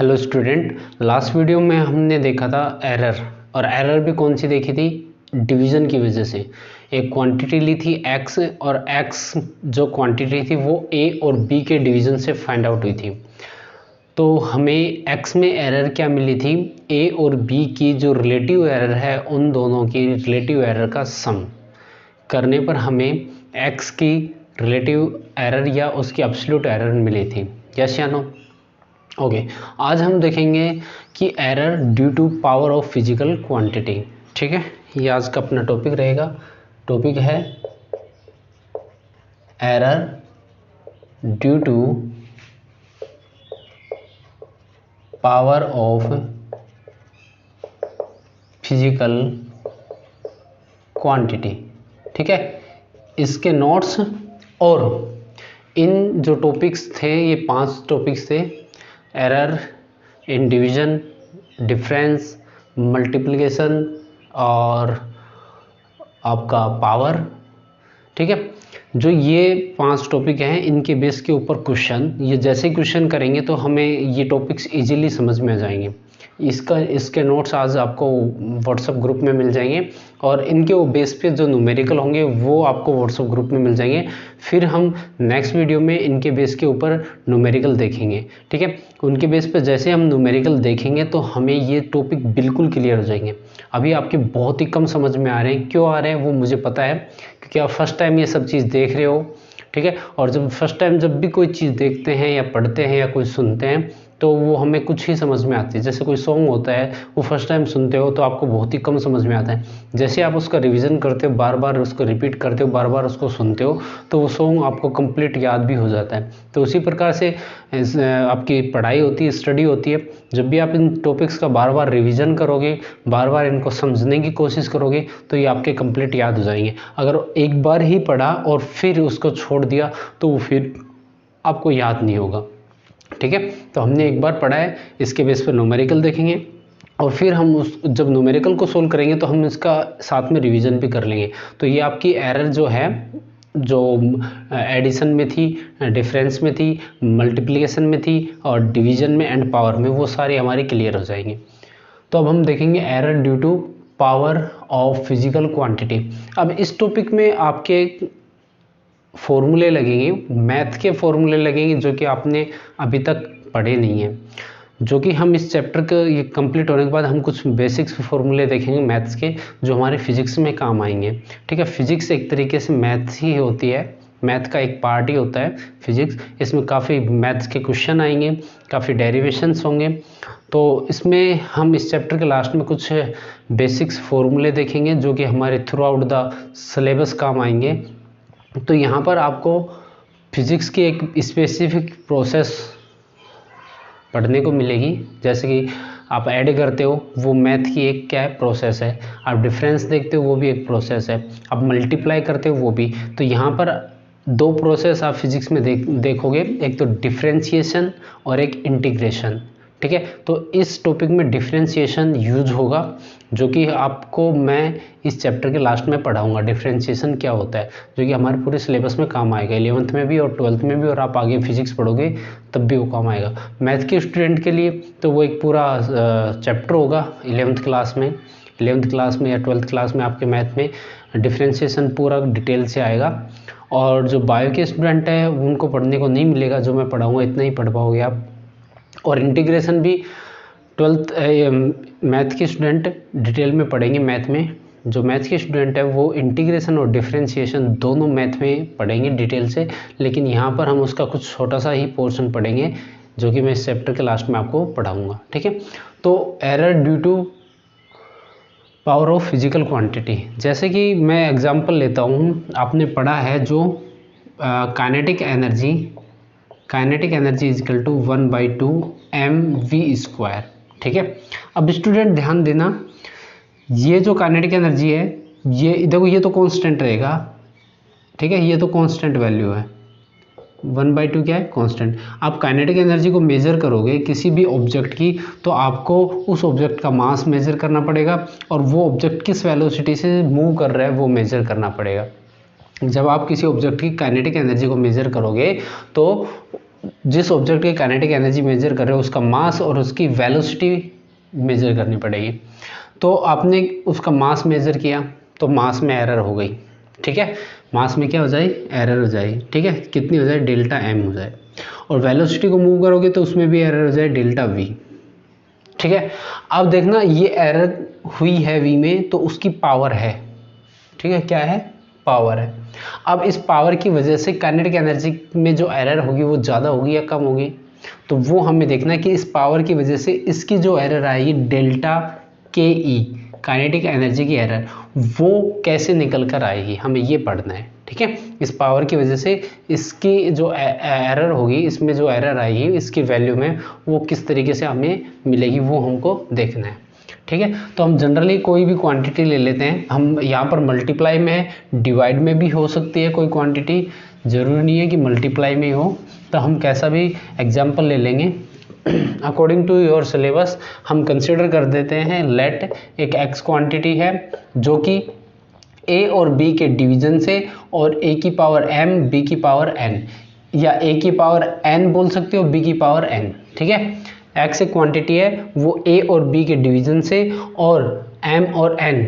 Hello student, last video में हमने देखा था एरर। और एरर भी कौन सी देखी थी? डिवीज़न की वजह से। एक क्वांटिटी ली थी x और x जो क्वांटिटी थी वो a और b के डिवीज़न से फाइंड आउट हुई थी। तो हमें x में एरर क्या मिली थी? a और b की जो रिलेटिव एरर है उन दोनों की रिलेटिव एरर का सम करने पर हमें x की रिलेटिव एरर या उसकी एब्सोल्यूट एरर मिली थी। यस या नो? ओके, आज हम देखेंगे कि error due to power of physical quantity. ठीक है, ये आज का अपना टॉपिक रहेगा। टॉपिक है error due to power of physical quantity. ठीक है, इसके नोट्स और इन जो टॉपिक्स थे, ये 5 टॉपिक्स थे: error in division, difference, multiplication और आपका पावर। ठीक है, जो ये 5 टॉपिक हैं इनके बेस के ऊपर क्वेश्चन, ये जैसे क्वेश्चन करेंगे तो हमें ये टॉपिक्स इजीली समझ में आ जाएंगे। इसके नोट्स आज आपको व्हाट्सएप ग्रुप में मिल जाएंगे और इनके वो बेस पे जो न्यूमेरिकल होंगे वो आपको व्हाट्सएप ग्रुप में मिल जाएंगे। फिर हम नेक्स्ट वीडियो में इनके बेस के ऊपर न्यूमेरिकल देखेंगे। ठीक है, उनके बेस पे जैसे हम न्यूमेरिकल देखेंगे तो हमें ये टॉपिक बिल्कुल क्लियर हो जाएंगे। अभी आपके बहुत ही कम समझ में आ रहे हैं, क्यों आ रहे हैं वो मुझे पता है, क्योंकि आप फर्स्ट टाइम ये सब चीज़ देख रहे हो। ठीक है, और जब फर्स्ट टाइम जब भी कोई चीज़ देखते हैं या पढ़ते हैं या कोई सुनते हैं तो वो हमें कुछ ही समझ में आती है। जैसे कोई सॉन्ग होता है, वो फर्स्ट टाइम सुनते हो तो आपको बहुत ही कम समझ में आता है। जैसे आप उसका रिवीजन करते हो, बार बार उसको रिपीट करते हो, बार बार उसको सुनते हो, तो वो सॉन्ग आपको कंप्लीट याद भी हो जाता है। तो उसी प्रकार से आपकी पढ़ाई होती है, स्टडी होती है। जब भी आप इन टॉपिक्स का बार बार रिवीजन करोगे, बार बार इनको समझने की कोशिश करोगे तो ये आपके कंप्लीट याद हो जाएंगे। अगर एक बार ही पढ़ा और फिर उसको छोड़ दिया तो वो फिर आपको याद नहीं होगा। ठीक है, तो हमने एक बार पढ़ा है, इसके बेस पर न्यूमेरिकल देखेंगे और फिर हम जब न्यूमेरिकल को सोल्व करेंगे तो हम इसका साथ में रिवीजन भी कर लेंगे। तो ये आपकी एरर जो है, जो एडिशन में थी, डिफरेंस में थी, मल्टीप्लिकेशन में थी और डिवीजन में एंड पावर में, वो सारी हमारी क्लियर हो जाएंगी। तो अब हम देखेंगे error due to power of physical quantity. अब इस टॉपिक में आपके फॉर्मूले लगेंगे, मैथ के फॉर्मूले लगेंगे जो कि आपने अभी तक पढ़े नहीं हैं, जो कि हम इस चैप्टर के ये कंप्लीट होने के बाद हम कुछ बेसिक्स फॉर्मूले देखेंगे मैथ्स के, जो हमारे फिजिक्स में काम आएंगे। ठीक है, फिजिक्स एक तरीके से मैथ्स ही होती है, मैथ का एक पार्ट ही होता है फिजिक्स। इसमें काफ़ी मैथ्स के क्वेश्चन आएंगे, काफ़ी डेरिवेशंस होंगे। तो इसमें हम इस चैप्टर के लास्ट में कुछ बेसिक्स फॉर्मूले देखेंगे जो कि हमारे थ्रू आउट द सिलेबस काम आएंगे। तो यहाँ पर आपको फिज़िक्स की एक स्पेसिफिक प्रोसेस पढ़ने को मिलेगी। जैसे कि आप ऐड करते हो, वो मैथ की एक क्या है, प्रोसेस है। आप डिफरेंस देखते हो, वो भी एक प्रोसेस है। आप मल्टीप्लाई करते हो, वो भी। तो यहाँ पर 2 प्रोसेस आप फिजिक्स में देखोगे, एक तो डिफरेंशिएशन और एक इंटीग्रेशन। ठीक है, तो इस टॉपिक में डिफरेंशिएशन यूज होगा, जो कि आपको मैं इस चैप्टर के लास्ट में पढ़ाऊंगा। डिफरेंशिएशन क्या होता है, जो कि हमारे पूरे सिलेबस में काम आएगा, 11th में भी और 12th में भी, और आप आगे फिजिक्स पढ़ोगे तब भी वो काम आएगा। मैथ के स्टूडेंट के लिए तो वो एक पूरा चैप्टर होगा 11th क्लास में। 11th क्लास में या 12th क्लास में आपके मैथ में डिफरेंशिएशन पूरा डिटेल से आएगा। और जो बायो के स्टूडेंट है उनको पढ़ने को नहीं मिलेगा, जो मैं पढ़ाऊँगा इतना ही पढ़ पाओगे आप। और इंटीग्रेशन भी 12th मैथ के स्टूडेंट डिटेल में पढ़ेंगे। मैथ में जो मैथ के स्टूडेंट है वो इंटीग्रेशन और डिफरेंशिएशन दोनों मैथ में पढ़ेंगे डिटेल से, लेकिन यहाँ पर हम उसका कुछ छोटा सा ही पोर्शन पढ़ेंगे जो कि मैं इस चैप्टर के लास्ट में आपको पढ़ाऊँगा। ठीक है, तो error due to power of physical quantity, जैसे कि मैं एग्जांपल लेता हूँ। आपने पढ़ा है जो kinetic energy is equal to 1/2 mv²। ठीक है, अब स्टूडेंट ध्यान देना, ये जो काइनेटिक एनर्जी है, ये देखो, ये तो कांस्टेंट रहेगा। ठीक है, ये तो कांस्टेंट वैल्यू है। 1/2 क्या है, कांस्टेंट। आप काइनेटिक एनर्जी को मेजर करोगे किसी भी ऑब्जेक्ट की, तो आपको उस ऑब्जेक्ट का मास मेजर करना पड़ेगा और वो ऑब्जेक्ट किस वेलोसिटी से मूव कर रहा है वो मेजर करना पड़ेगा। जब आप किसी ऑब्जेक्ट की काइनेटिक एनर्जी को मेजर करोगे तो जिस ऑब्जेक्ट की काइनेटिक एनर्जी मेजर कर रहे हो उसका मास और उसकी वेलोसिटी मेजर करनी पड़ेगी। तो आपने उसका मास मेजर किया तो मास में एरर हो गई, ठीक है, मास में क्या हो जाए, एरर हो जाए, ठीक है, कितनी हो जाए, डेल्टा एम हो जाए। और वेलोसिटी को मूव करोगे तो उसमें भी एरर हो जाए, डेल्टा वी, ठीक है। अब देखना ये एरर हुई है वी में तो उसकी पावर है, ठीक है, क्या है, पावर है। अब इस पावर की वजह से काइनेटिक एनर्जी में जो एरर होगी वो ज़्यादा होगी या कम होगी, तो वो हमें देखना है कि इस पावर की वजह से इसकी जो एरर आएगी डेल्टा के ई, काइनेटिक एनर्जी की एरर, वो कैसे निकल कर आएगी, हमें ये पढ़ना है, ठीक है। इस पावर की वजह से इसकी जो एरर होगी, इसमें जो एरर आएगी इसकी वैल्यू में, वो किस तरीके से हमें मिलेगी वो हमको देखना है, ठीक है। तो हम जनरली कोई भी क्वांटिटी ले लेते हैं, हम यहाँ पर मल्टीप्लाई में है, डिवाइड में भी हो सकती है कोई क्वांटिटी, ज़रूरी नहीं है कि मल्टीप्लाई में हो, तो हम कैसा भी एग्जाम्पल ले लेंगे अकॉर्डिंग टू योर सिलेबस। हम कंसिडर कर देते हैं लेट एक x क्वांटिटी है जो कि a और b के डिवीजन से और a की पावर m b की पावर n, या a की पावर n बोल सकते हो b की पावर n, ठीक है। x एक क्वांटिटी है वो a और b के डिवीजन से और m और n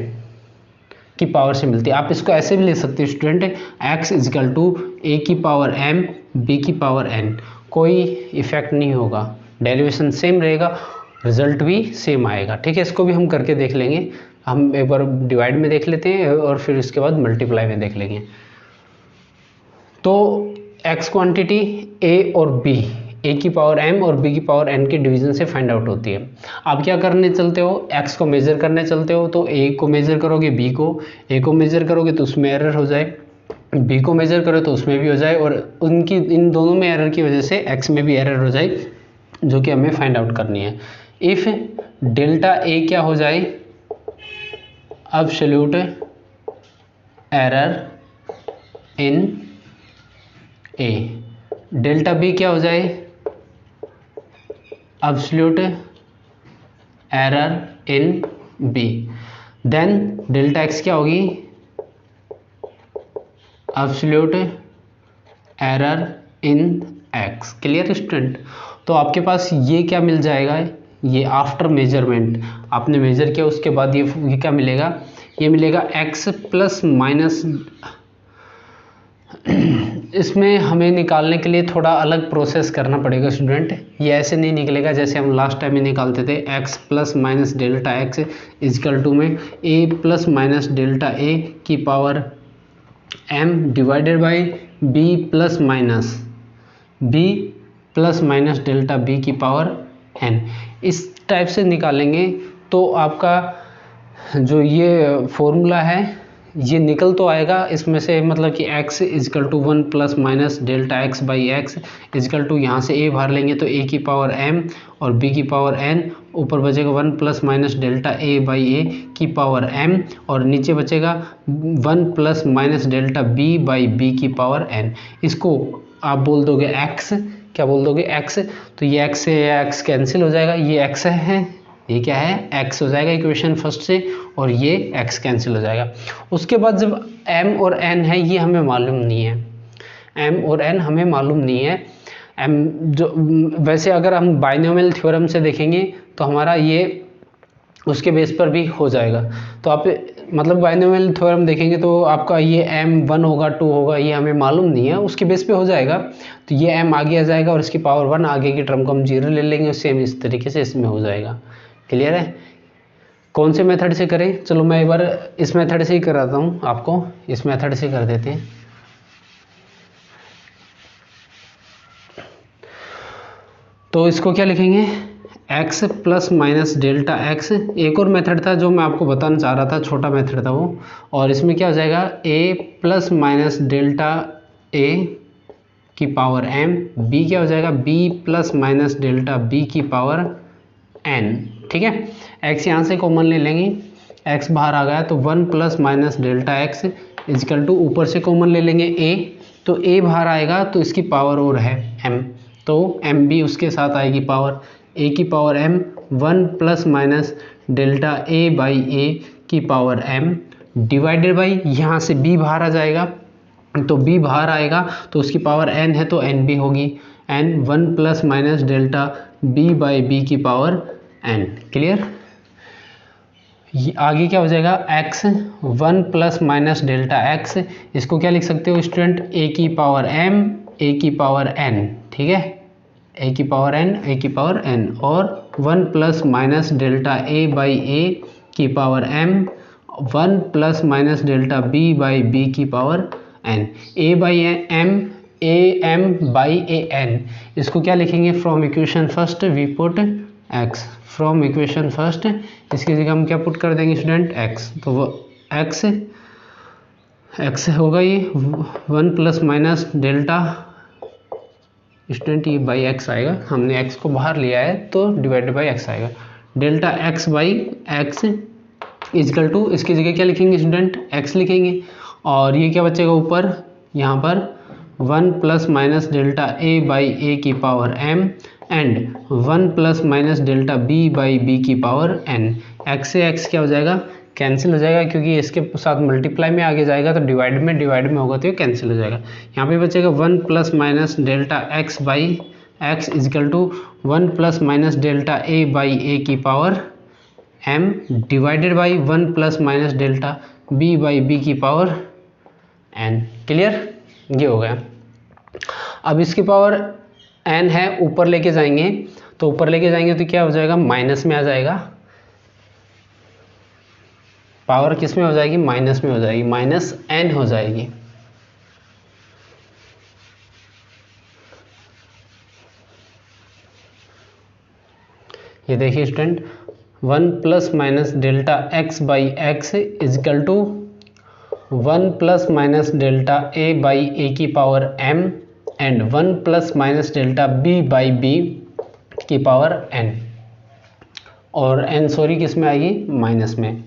की पावर से मिलती है। आप इसको ऐसे भी ले सकते हो student, x is equal to a की पावर m b की पावर n, कोई इफेक्ट नहीं होगा, डेरिवेशन सेम रहेगा, रिजल्ट भी सेम आएगा, ठीक है। इसको भी हम करके देख लेंगे, हम एक बार डिवाइड में देख लेते हैं और फिर इसके बाद मल्टीप्लाई में देख लेंगे। तो x क्वांटिटी a और b, a की पावर m और b की पावर n के डिवीजन से फाइंड आउट होती है। आप क्या करने चलते हो, x को मेजर करने चलते हो, तो a को मेजर करोगे, b को मेजर करोगे तो उसमें एरर हो जाए, b को मेजर करो तो उसमें भी हो जाए, और उनकी इन दोनों में एरर की वजह से x में भी एरर हो जाए, जो कि हमें फाइंड आउट करनी है। इफ डेल्टा ए क्या हो जाए, absolute error in a, delta b क्या हो जाए, absolute error in b, then delta x क्या होगी, absolute error in x. Clear student. तो आपके पास ये क्या मिल जाएगा, ये आफ्टर मेजरमेंट आपने मेजर किया उसके बाद ये क्या मिलेगा, ये मिलेगा x प्लस माइनस। इसमें हमें निकालने के लिए थोड़ा अलग प्रोसेस करना पड़ेगा स्टूडेंट, ये ऐसे नहीं निकलेगा जैसे हम लास्ट टाइम में निकालते थे, x plus minus delta x is equal to में a plus minus delta a की power m divided by b plus minus delta b की पावर n। इस टाइप से निकालेंगे तो आपका जो ये फॉर्मूला है ये निकल तो आएगा इसमें से, मतलब कि x is equal to 1 plus minus delta x by x is equal to, यहाँ से a बाहर लेंगे तो a की पावर m और b की पावर n, ऊपर बचेगा 1 plus minus delta a by a की पावर m, और नीचे बचेगा 1 plus minus delta b by b की पावर n। इसको आप बोल दोगे x, क्या बोल दोगे x, तो ये x से x कैंसिल हो जाएगा, ये x है, ये क्या है, x हो जाएगा इक्वेशन फर्स्ट से, और ये x कैंसिल हो जाएगा। उसके बाद जब m और n है ये हमें मालूम नहीं है, m और n हमें मालूम नहीं है। m जो वैसे अगर हम बाइनोमियल थ्योरम से देखेंगे तो हमारा ये उसके बेस पर भी हो जाएगा, तो आप मतलब बाइनोमियल थ्योरम देखेंगे तो आपका ये m 1 होगा 2 होगा ये हमें मालूम नहीं है, उसके बेस पे हो जाएगा, तो ये m आगे आ जाएगा और इसकी पावर 1 आगे की टर्म को हम 0 ले लेंगे, सेम इस तरीके से इसमें हो जाएगा। क्लियर है। कौन से मेथड से करें, चलो मैं एक बार इस मेथड से ही कराता हूँ आपको, इस मेथड से कर देते हैं। तो इसको क्या लिखेंगे, x plus minus delta x, एक और मेथड था जो मैं आपको बताना चाह रहा था, छोटा मेथड था वो, और इसमें क्या हो जाएगा a plus minus delta a की पावर m, b क्या हो जाएगा b plus minus delta b की पावर n, ठीक है। x यहाँ से कॉमन ले लेंगे, x बाहर आ गया तो 1 plus minus delta x is equal to, ऊपर से कॉमन ले लेंगे a, तो a बाहर आएगा तो इसकी पावर और है m, तो m भी उसके साथ आएगी पावर, a की power m 1 plus minus delta a by a की पावर m डिवाइडेड बाई, यहाँ से b बाहर आ जाएगा तो b बाहर आएगा तो उसकी पावर n है तो n भी होगी, n 1 plus minus delta b by b की पावर एन। क्लियर? आगे क्या हो जाएगा, x 1 plus minus delta x, इसको क्या लिख सकते हो स्टूडेंट, a की पावर m a की पावर n। ठीक है, a की पावर n a की पावर n, और 1 plus minus delta a by a की power m 1 plus minus delta b by b की power n। a by m a m by a n, इसको क्या लिखेंगे, from equation first we put x, from equation first इसकी जगह हम क्या put कर देंगे स्टूडेंट, x। तो वो x होगा ये 1 प्लस माइनस डेल्टा, स्टूडेंट ये बाई x आएगा, हमने x को बाहर लिया है तो डिवाइडेड बाई x आएगा, delta x by x is equal to, इसकी जगह क्या लिखेंगे स्टूडेंट, x लिखेंगे, और ये क्या बचेगा ऊपर, यहाँ पर 1 plus minus delta a by a की power m and 1 plus minus delta b by b की पावर n। x से x क्या हो जाएगा, कैंसिल हो जाएगा, क्योंकि इसके साथ मल्टीप्लाई में आगे जाएगा तो डिवाइड में होगा तो ये कैंसिल हो जाएगा। यहाँ पे बचेगा 1 plus minus delta x by x is equal to 1 plus minus delta a by a की power m divided by 1 plus minus delta b by b की पावर n। क्लियर? ये हो गया। अब इसकी पावर n है, ऊपर लेके जाएंगे तो ऊपर लेके जाएंगे तो क्या हो जाएगा, माइनस में आ जाएगा, पावर किस में हो जाएगी, माइनस में हो जाएगी, माइनस n हो जाएगी। ये देखिए student, 1 plus minus delta x by x is equal to 1 plus minus delta a by a की power m and 1 plus minus delta b by b की पावर n, और n सॉरी किस में आएगी, माइनस में।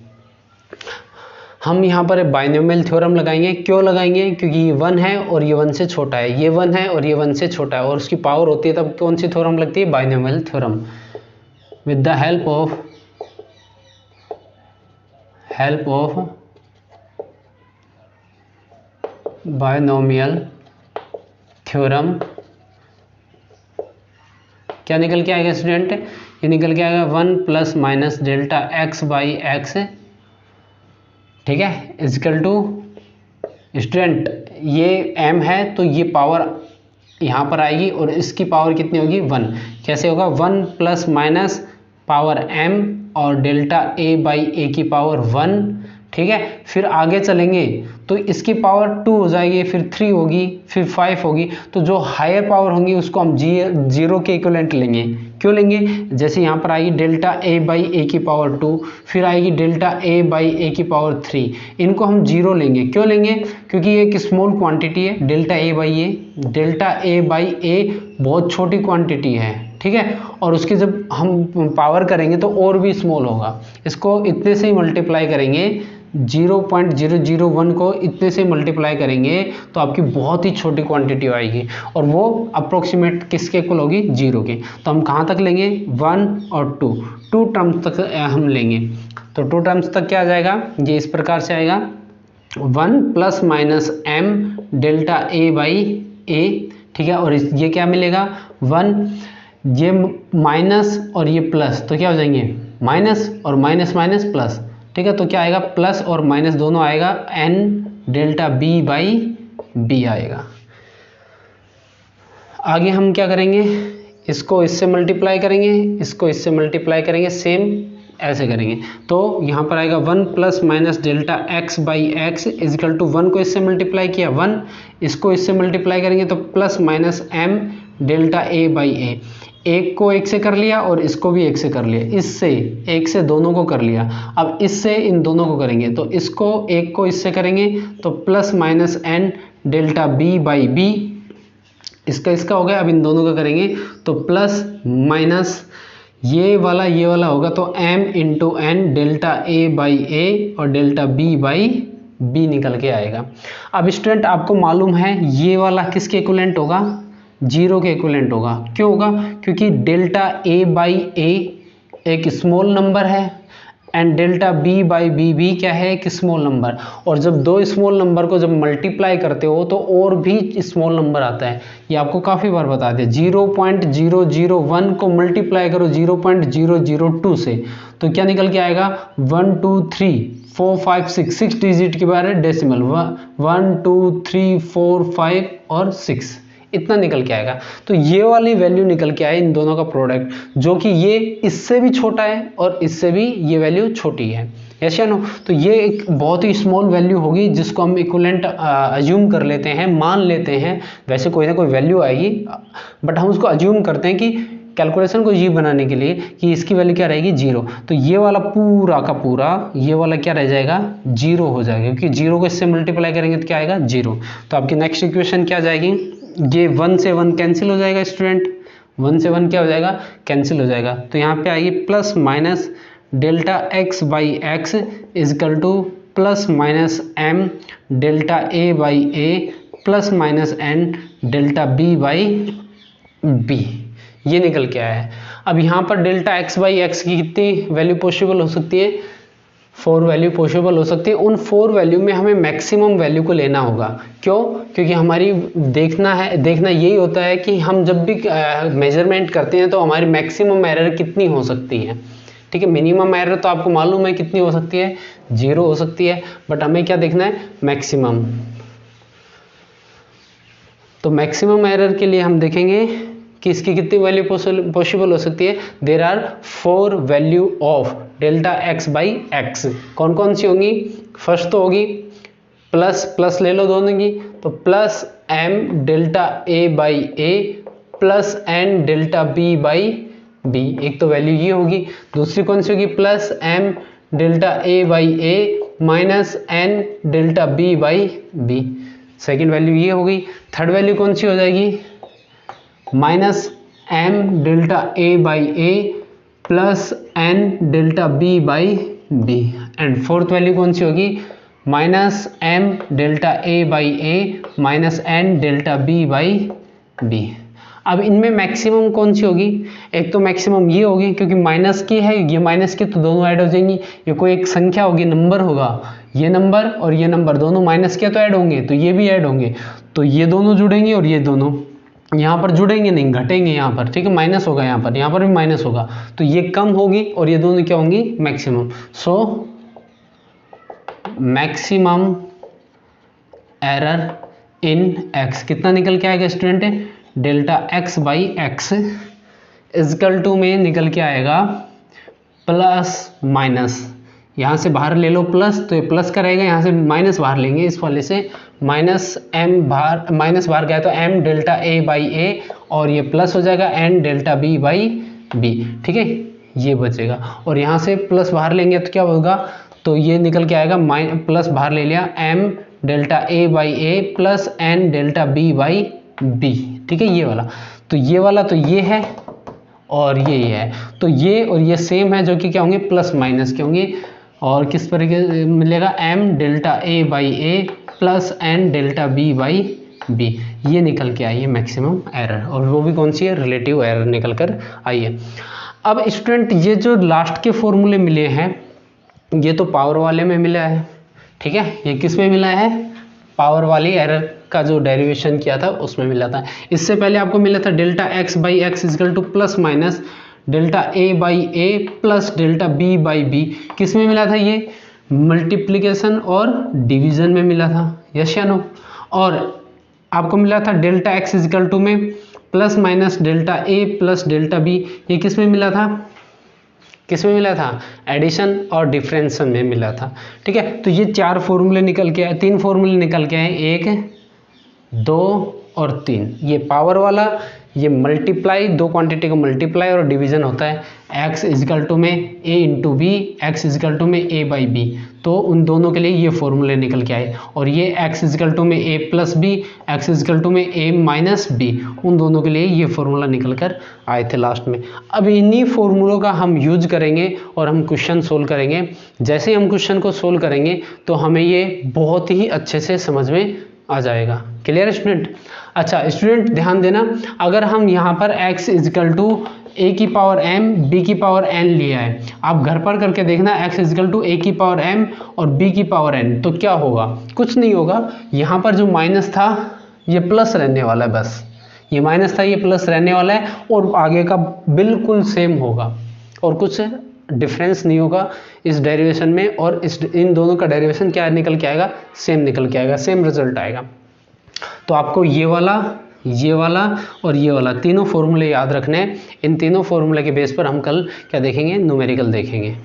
हम यहाँ पर बाइनोमियल थ्योरम लगाएंगे, क्यों लगाएंगे, क्योंकि ये 1 है और ये 1 से छोटा है, ये 1 है और ये 1 से छोटा है, और उसकी पावर होती है तब कौन सी थ्योरम लगती है, binomial theorem. With the help of binomial theorem क्या निकल के आएगा स्टूडेंट, ये निकल के आएगा 1 plus minus delta x by x। ठीक है, इजकल टू स्टूडेंट ये m है तो ये पावर यहाँ पर आएगी और इसकी पावर कितनी होगी, 1। कैसे होगा, 1 प्लस माइनस पावर m और डेल्टा a बाई a की पावर 1। ठीक है, फिर आगे चलेंगे तो इसकी पावर 2 हो जाएगी, फिर 3 होगी, फिर 5 होगी, तो जो हायर पावर होंगी उसको हम जीरो के इक्विवेलेंट लेंगे। क्यों लेंगे, जैसे यहाँ पर आएगी डेल्टा a बाई a की पावर 2, फिर आएगी डेल्टा a बाई a की पावर 3, इनको हम जीरो लेंगे। क्यों लेंगे, क्योंकि ये एक स्मॉल क्वांटिटी है, डेल्टा a बाई a बहुत छोटी क्वांटिटी है। ठीक है, और उसकी जब हम पावर करेंगे तो और भी स्मॉल होगा, इसको इतने से ही मल्टीप्लाई करेंगे, 0.001 को इतने से मल्टीप्लाई करेंगे तो आपकी बहुत ही छोटी क्वांटिटी आएगी, और वो अप्रोक्सीमेट किसके इक्वल होगी, 0 के। तो हम कहाँ तक लेंगे, 1 और 2 टर्म्स तक हम लेंगे। तो 2 टर्म्स तक क्या आ जाएगा, ये इस प्रकार से आएगा, 1 plus minus m delta a by a। ठीक है, और ये क्या मिलेगा, 1, ये माइनस और ये प्लस, तो क्या हो जाएंगे, माइनस और माइनस माइनस प्लस। ठीक है, तो क्या आएगा, प्लस और माइनस दोनों आएगा, n delta b by b आएगा। आगे हम क्या करेंगे, इसको इससे मल्टीप्लाई करेंगे, इसको इससे मल्टीप्लाई करेंगे, सेम ऐसे करेंगे। तो यहाँ पर आएगा 1 plus minus delta x by x is equal to 1 को इससे मल्टीप्लाई किया 1, इसको इससे मल्टीप्लाई करेंगे तो plus minus m delta a by a, एक को एक से कर लिया और इसको भी एक से कर लिया, इससे एक से दोनों को कर लिया। अब इससे इन दोनों को करेंगे तो इसको एक को इससे करेंगे तो plus minus n delta b by b, इसका हो गया। अब इन दोनों का करेंगे तो प्लस माइनस ये वाला होगा तो m into n delta a by a और डेल्टा b बाई b निकल के आएगा। अब स्टूडेंट आपको मालूम है ये वाला किसके इक्विवेलेंट होगा, 0 के इक्विवेलेंट होगा। क्यों होगा, क्योंकि डेल्टा a बाई a एक स्मॉल नंबर है and delta b by b भी क्या है, एक स्मॉल नंबर। और जब दो स्मॉल नंबर को जब मल्टीप्लाई करते हो तो और भी स्मॉल नंबर आता है, ये आपको काफ़ी बार बता दिया। 0.001 को मल्टीप्लाई करो 0.002 से तो क्या निकल के आएगा, 1 2 3 4 5 6 डिजिट के बारे डेसिमल 1 2 3 4 5 और 6 इतना निकल के आएगा। तो ये वाली वैल्यू निकल के आए इन दोनों का प्रोडक्ट, जो कि ये इससे भी छोटा है और इससे भी ये वैल्यू छोटी है, यस या नो। तो ये एक बहुत ही स्मॉल वैल्यू होगी जिसको हम इक्विवेलेंट अज्यूम कर लेते हैं, मान लेते हैं। वैसे कोई ना कोई वैल्यू आएगी बट हम उसको अज्यूम करते हैं कि कैलकुलेशन को ये बनाने के लिए कि इसकी वैल्यू क्या रहेगी, 0। तो ये वाला पूरा का पूरा ये वाला क्या रह जाएगा, 0 हो जाएगा, क्योंकि 0 को इससे मल्टीप्लाई करेंगे तो क्या आएगा, 0। तो आपकी नेक्स्ट इक्वेशन क्या जाएगी, ये 1 से 1 कैंसिल हो जाएगा स्टूडेंट, 1 से 1 क्या हो जाएगा, कैंसिल हो जाएगा। तो यहाँ पे आएगी plus minus delta x by x is equal to plus minus m delta a by a plus minus n delta b by b, ये निकल के आया है। अब यहाँ पर डेल्टा एक्स बाई एक्स की कितनी वैल्यू पॉसिबल हो सकती है, 4 वैल्यू पॉसिबल हो सकती है। उन 4 वैल्यू में हमें मैक्सिमम वैल्यू को लेना होगा, क्यों, क्योंकि हमारी देखना यही होता है कि हम जब भी मेजरमेंट करते हैं तो हमारी मैक्सिमम एरर कितनी हो सकती है, ठीक है। मिनिमम एरर तो आपको मालूम है कितनी हो सकती है, 0 हो सकती है, बट हमें क्या देखना है, मैक्सिमम। तो मैक्सिमम एरर के लिए हम देखेंगे कि इसकी कितनी वैल्यू पॉसिबल हो सकती है। There are 4 value of delta x by x. कौन कौन सी होंगी, फर्स्ट तो होगी प्लस ले लो दोनों की, तो plus m delta a by a plus n delta b by b, एक तो वैल्यू ये होगी। दूसरी कौन सी होगी, plus m delta a by a minus n delta b by b, second value ये होगी। थर्ड वैल्यू कौन सी हो जाएगी, minus m delta a by a plus n delta b by b, and fourth value कौन सी होगी, minus m delta a by a minus n delta b by b. अब इनमें मैक्सिमम कौन सी होगी, एक तो मैक्सिमम ये होगी क्योंकि माइनस की है, ये माइनस की तो दोनों ऐड हो जाएंगी। ये कोई एक संख्या होगी, नंबर होगा, ये नंबर और ये नंबर दोनों माइनस के तो ऐड होंगे, तो ये भी ऐड होंगे, तो ये दोनों जुड़ेंगे और ये दोनों यहाँ पर जुड़ेंगे नहीं, घटेंगे यहाँ पर, ठीक है, माइनस होगा यहाँ पर भी माइनस होगा, तो ये कम होगी और ये दोनों क्या होंगी, maximum. So maximum error in x कितना निकल के आएगा student, delta x by x is equal to में निकल के आएगा प्लस माइनस, यहाँ से बाहर ले लो प्लस, तो ये प्लस का रहेगा, यहाँ से माइनस बाहर लेंगे, इस वाले से माइनस एम बाहर, माइनस बाहर गया तो m delta a by a और ये प्लस हो जाएगा n delta b by b, ठीक है, ये बचेगा। और यहाँ से प्लस बाहर लेंगे तो क्या होगा, तो ये निकल के आएगा प्लस बाहर ले लिया m delta a by a plus n delta b by b, ठीक है, ये वाला। तो ये वाला तो ये है और ये है, तो ये और ये सेम है, जो कि क्या होंगे, प्लस माइनस के होंगे। और किस तरीके से मिलेगा, m delta a by a plus n delta b by b, ये निकल के आई है मैक्सिमम एरर, और वो भी कौन सी है, रिलेटिव एरर निकल कर आई है। अब स्टूडेंट ये जो लास्ट के फॉर्मूले मिले हैं, ये तो पावर वाले में मिला है, ठीक है, ये किस में मिला है, पावर वाली एरर का जो डेरिवेशन किया था उसमें मिला था। इससे पहले आपको मिला था delta x by x is equal to plus minus delta a by a plus delta b by b, किस में मिला था, ये मल्टीप्लिकेशन और डिवीजन में मिला था, यस या नो। और आपको मिला था डेल्टा एक्स इजकल टू में प्लस माइनस डेल्टा ए प्लस डेल्टा बी, ये किस में मिला था, किस में मिला था, एडिशन और डिफरेंशन में मिला था, ठीक है। तो ये 4 फॉर्मूले निकल के आए, 3 फॉर्मूले निकल के आए, 1 2 और 3, ये पावर वाला, ये मल्टीप्लाई, दो क्वांटिटी का मल्टीप्लाई और डिवीजन होता है, x इजकल टू में a into b, x is equal to में a बाई बी, तो उन दोनों के लिए ये फॉर्मूले निकल के आए। और ये x इजकल टू में a plus b, x is equal to में a माइनस बी, उन दोनों के लिए ये फॉर्मूला निकल कर आए थे लास्ट में। अब इन्हीं फॉर्मूलों का हम यूज करेंगे और हम क्वेश्चन सोल्व करेंगे। जैसे ही हम क्वेश्चन को सोल्व करेंगे तो हमें ये बहुत ही अच्छे से समझ में आ जाएगा। Clear student? अच्छा स्टूडेंट ध्यान देना, अगर हम यहाँ पर x इजकल टू ए की पावर m b की पावर n लिया है, आप घर पर करके देखना x इजिकल टू ए की पावर m और b की पावर n, तो क्या होगा, कुछ नहीं होगा, यहाँ पर जो माइनस था ये प्लस रहने वाला है, बस ये माइनस था ये प्लस रहने वाला है, और आगे का बिल्कुल सेम होगा और कुछ डिफरेंस नहीं होगा इस डेरिवेशन में, और इन दोनों का डेरिवेशन क्या निकल के आएगा, सेम निकल के आएगा, सेम रिजल्ट आएगा। तो आपको ये वाला और ये वाला तीनों फॉर्मूले याद रखने हैं। इन तीनों फॉर्मूले के बेस पर हम कल क्या देखेंगे, न्यूमेरिकल देखेंगे।